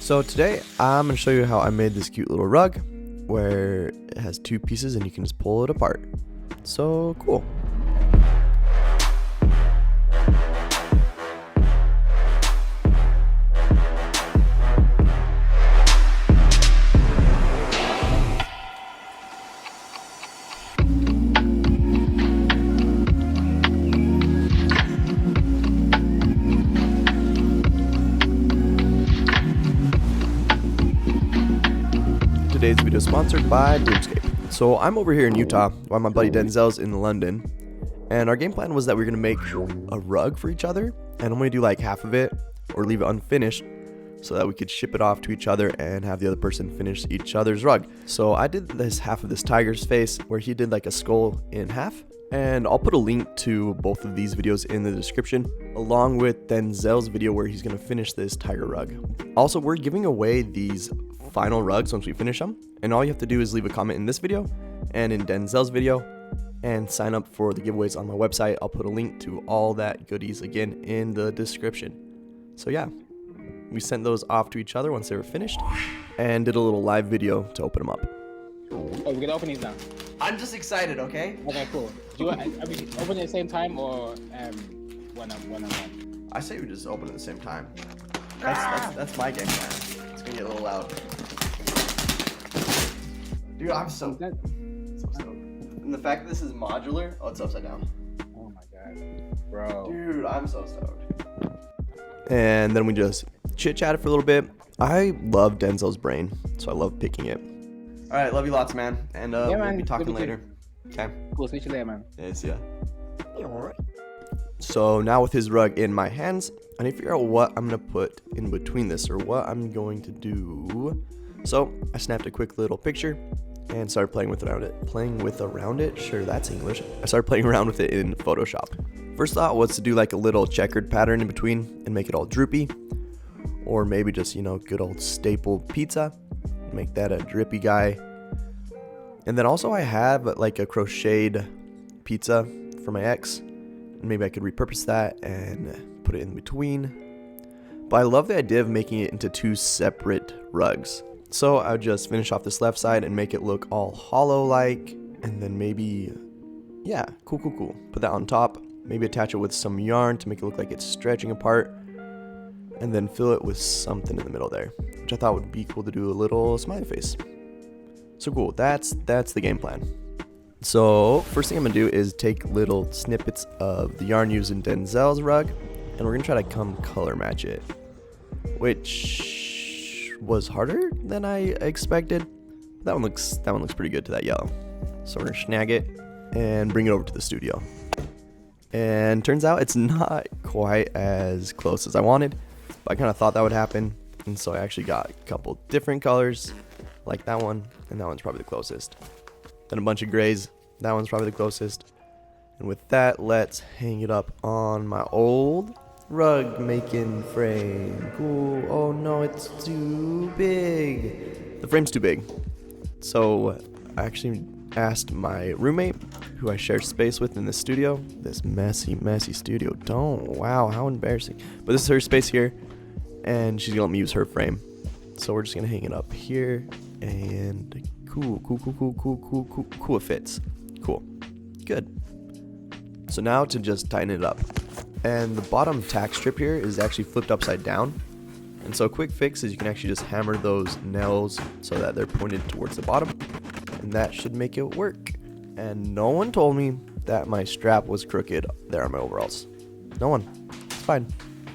So today I'm going to show you how I made this cute little rug where it has two pieces and you can just pull it apart. So cool. Today's video is sponsored by Broomscape. So I'm over here in Utah while my buddy Denzel's in London, and our game plan was that we're gonna make a rug for each other, and I'm gonna do like half of it or leave it unfinished so that we could ship it off to each other and have the other person finish each other's rug. So I did this half of this tiger's face where he did like a skull in half, and I'll put a link to both of these videos in the description along with Denzel's video where he's gonna finish this tiger rug. Also, we're giving away these final rugs once we finish them, and all you have to do is leave a comment in this video and in Denzel's video and sign up for the giveaways on my website. I'll put a link to all that goodies again in the description. So yeah, we sent those off to each other once they were finished and did a little live video to open them up. Oh, we're gonna open these now. I'm just excited, okay? Okay, cool. Do you want, are we open at the same time or one on one? I say we just open at the same time. That's my game plan. It's gonna get a little loud. Dude, I'm so stoked. And the fact that this is modular, oh, it's upside down. Oh my god, bro. Dude, I'm so stoked. And then we just chit-chatted for a little bit. I love Denzel's brain, so I love picking it. All right, love you lots, man. And Yeah, we'll man. be talking Love you later. Okay. Cool, see you later, man. Yeah, see ya. So now with his rug in my hands, I need to figure out what I'm gonna put in between this, or what I'm going to do. So I snapped a quick little picture and started playing with around it. Sure, that's English. I started playing around with it in Photoshop. First thought was to do like a little checkered pattern in between and make it all droopy, or maybe just, you know, good old staple pizza, make that a drippy guy. And then also I have like a crocheted pizza for my ex. Maybe I could repurpose that and put it in between. But I love the idea of making it into two separate rugs. So I would just finish off this left side and make it look all hollow-like. And then maybe, yeah, cool. Put that on top. Maybe attach it with some yarn to make it look like it's stretching apart. And then fill it with something in the middle there, which I thought would be cool to do a little smiley face. So cool, that's the game plan. So first thing I'm gonna do is take little snippets of the yarn used in Denzel's rug, and we're gonna try to come color match it, which was harder than I expected. That one looks pretty good to that yellow. So we're gonna snag it and bring it over to the studio. And turns out it's not quite as close as I wanted, but I kind of thought that would happen, and so I actually got a couple different colors, like that one, and that one's probably the closest. Then a bunch of grays. That one's probably the closest. And with that, let's hang it up on my old rug making frame. Cool. Oh no, it's too big. The frame's too big. So I actually asked my roommate, who I share space with in the studio. This messy studio. Wow, how embarrassing. But this is her space here, and she's gonna let me use her frame. So we're just gonna hang it up here, and cool, it fits. Cool, good. So now to just tighten it up. And the bottom tack strip here is actually flipped upside down. And so a quick fix is you can actually just hammer those nails so that they're pointed towards the bottom. And that should make it work. And no one told me that my strap was crooked there on my overalls. No one. It's fine.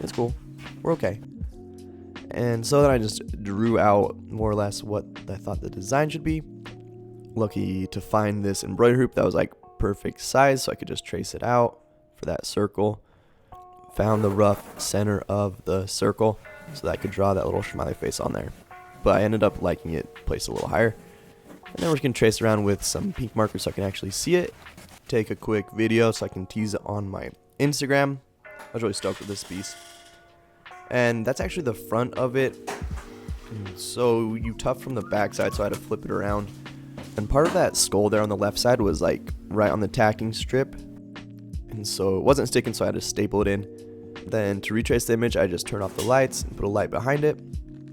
It's cool. We're okay. And so then I just drew out more or less what I thought the design should be. Lucky to find this embroidery hoop that was like perfect size, so I could just trace it out for that circle. Found the rough center of the circle so that I could draw that little smiley face on there. But I ended up liking it placed a little higher. And then we're just going to trace around with some pink markers so I can actually see it. Take a quick video so I can tease it on my Instagram. I was really stoked with this piece. And that's actually the front of it. So you tuft from the back side, so I had to flip it around. And part of that skull there on the left side was like right on the tacking strip. And so it wasn't sticking, so I had to staple it in. Then to retrace the image, I just turned off the lights and put a light behind it.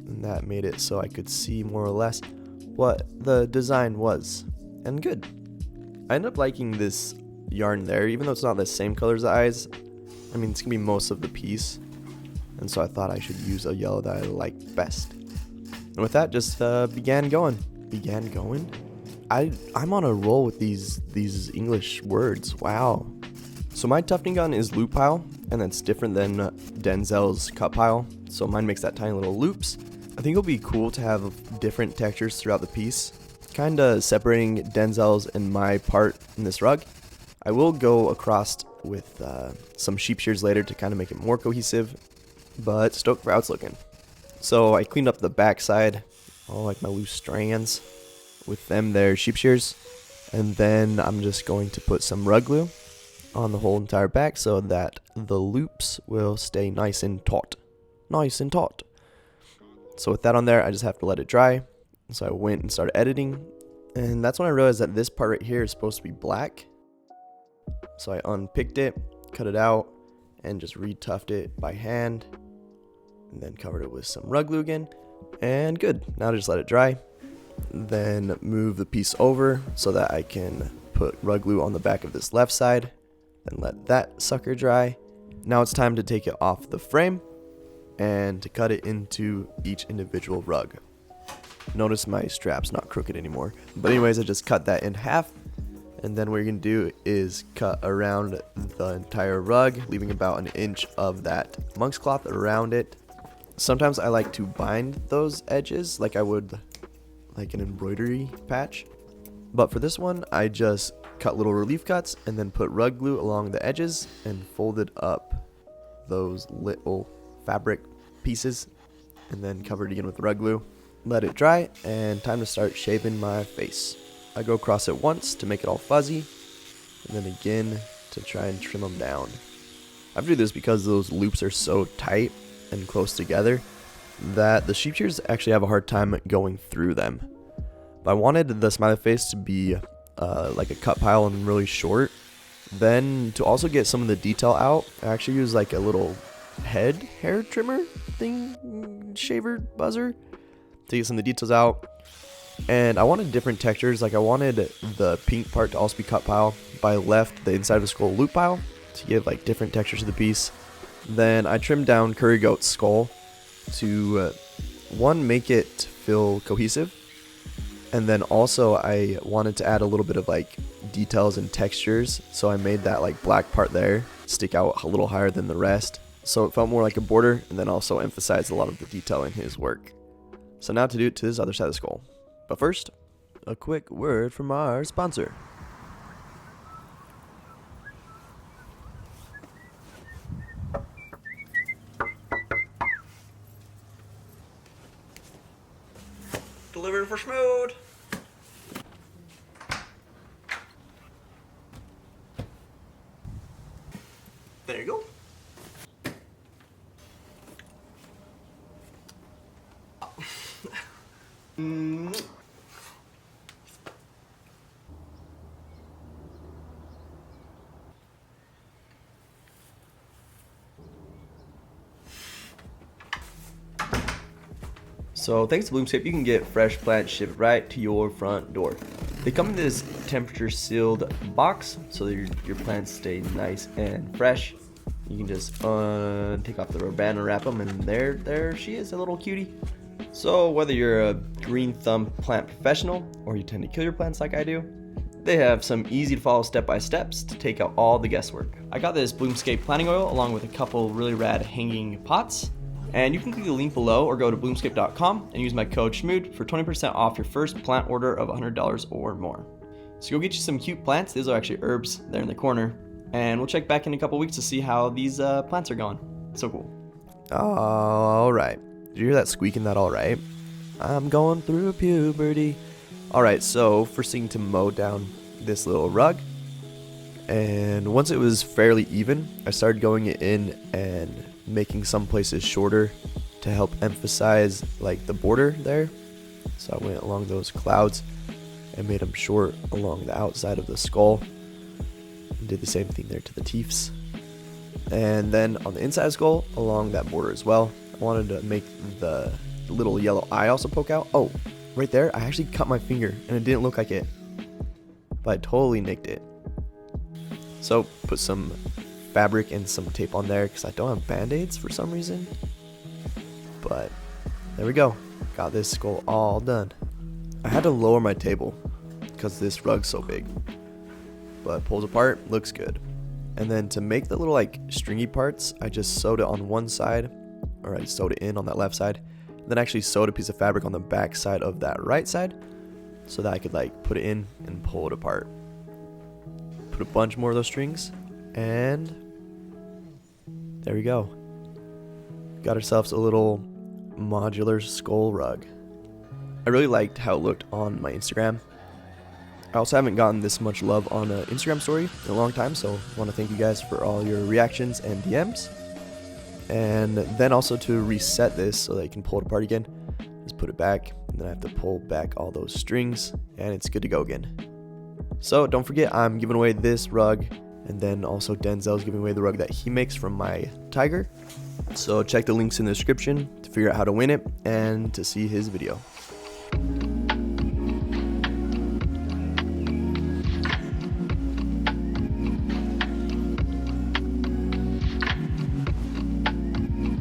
and that made it so I could see more or less what the design was. And good. I ended up liking this yarn there, even though it's not the same color as the eyes. I mean, it's gonna be most of the piece, and so I thought I should use a yellow that I liked best. And with that, just began going. I'm on a roll with these English words. Wow. So my tufting gun is loop pile, and that's different than Denzel's cut pile. So mine makes that tiny little loops. I think it'll be cool to have different textures throughout the piece, kind of separating Denzel's and my part in this rug. I will go across with some sheep shears later to kind of make it more cohesive, but stoked for how it's looking. So I cleaned up the back side, all like my loose strands, with them there sheep shears, and then I'm just going to put some rug glue on the whole entire back so that the loops will stay nice and taut. So with that on there, I just have to let it dry. So I went and started editing, and that's when I realized that this part right here is supposed to be black. So I unpicked it, cut it out, and just retufted it by hand, and then covered it with some rug glue again, and good. Now just let it dry, then move the piece over so that I can put rug glue on the back of this left side, then let that sucker dry. Now it's time to take it off the frame and to cut it into each individual rug. Notice my strap's not crooked anymore, but anyways, I just cut that in half, and then what you're gonna do is cut around the entire rug, leaving about an inch of that monk's cloth around it. Sometimes I like to bind those edges like I would like an embroidery patch, but for this one I just cut little relief cuts and then put rug glue along the edges and folded up those little fabric pieces, and then covered again with rug glue. Let it dry, and time to start shaving my face. I go across it once to make it all fuzzy, and then again to try and trim them down. I do this because those loops are so tight and close together that the sheep shears actually have a hard time going through them. But I wanted the smiley face to be like a cut pile and really short. Then to also get some of the detail out, I actually use like a little head hair trimmer thing, shaver buzzer, to get some of the details out. And I wanted different textures. Like I wanted the pink part to also be cut pile, but I left the inside of the skull loop pile to give like different textures to the piece. Then I trimmed down CurriGOAT's skull to one, make it feel cohesive, and then also I wanted to add a little bit of like details and textures, so I made that like black part there stick out a little higher than the rest, so it felt more like a border, and then also emphasized a lot of the detail in his work. So now to do it to this other side of the skull. But first, a quick word from our sponsor. Delivered for Shmoxd. There you go. So thanks to Bloomscape, you can get fresh plants shipped right to your front door. They come in this temperature sealed box so that your plants stay nice and fresh. You can just take off the rubber band and wrap them, and there she is, a little cutie. So whether you're a green thumb plant professional or you tend to kill your plants like I do, they have some easy to follow step-by-steps to take out all the guesswork. I got this Bloomscape planting oil along with a couple really rad hanging pots. And you can click the link below or go to bloomscape.com and use my code Shmoxd for 20% off your first plant order of $100 or more. So go get you some cute plants. These are actually herbs there in the corner. And we'll check back in a couple weeks to see how these plants are going. So cool. Alright. Did you hear that squeaking? That alright? I'm going through puberty. Alright, so first thing to mow down this little rug. And once it was fairly even, I started going in and making some places shorter to help emphasize like the border there. So I went along those clouds and made them short along the outside of the skull, and did the same thing there to the teeths. And then on the inside of the skull along that border as well, I wanted to make the the little yellow eye also poke out. Oh, right there, I actually cut my finger and it didn't look like it, but I totally nicked it. So put some fabric and some tape on there because I don't have band-aids for some reason. But there we go, got this skull all done. I had to lower my table because this rug's so big, but pulls apart, looks good. And then to make the little like stringy parts, I just sewed it on one side, or I sewed it in on that left side, then actually sewed a piece of fabric on the back side of that right side so that I could like put it in and pull it apart. Put a bunch more of those strings, and there we go. Got ourselves a little modular skull rug. I really liked how it looked on my Instagram. I also haven't gotten this much love on an Instagram story in a long time, so I want to thank you guys for all your reactions and DMs. And then also to reset this so that you can pull it apart again, just put it back, and then I have to pull back all those strings, and it's good to go again. So don't forget, I'm giving away this rug, and then also Denzel's giving away the rug that he makes from my tiger. So check the links in the description to figure out how to win it and to see his video.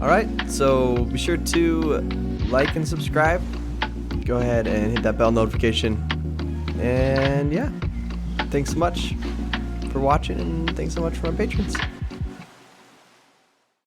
Alright, so be sure to like and subscribe. Go ahead and hit that bell notification. And yeah, thanks so much for watching, and thanks so much for my patrons.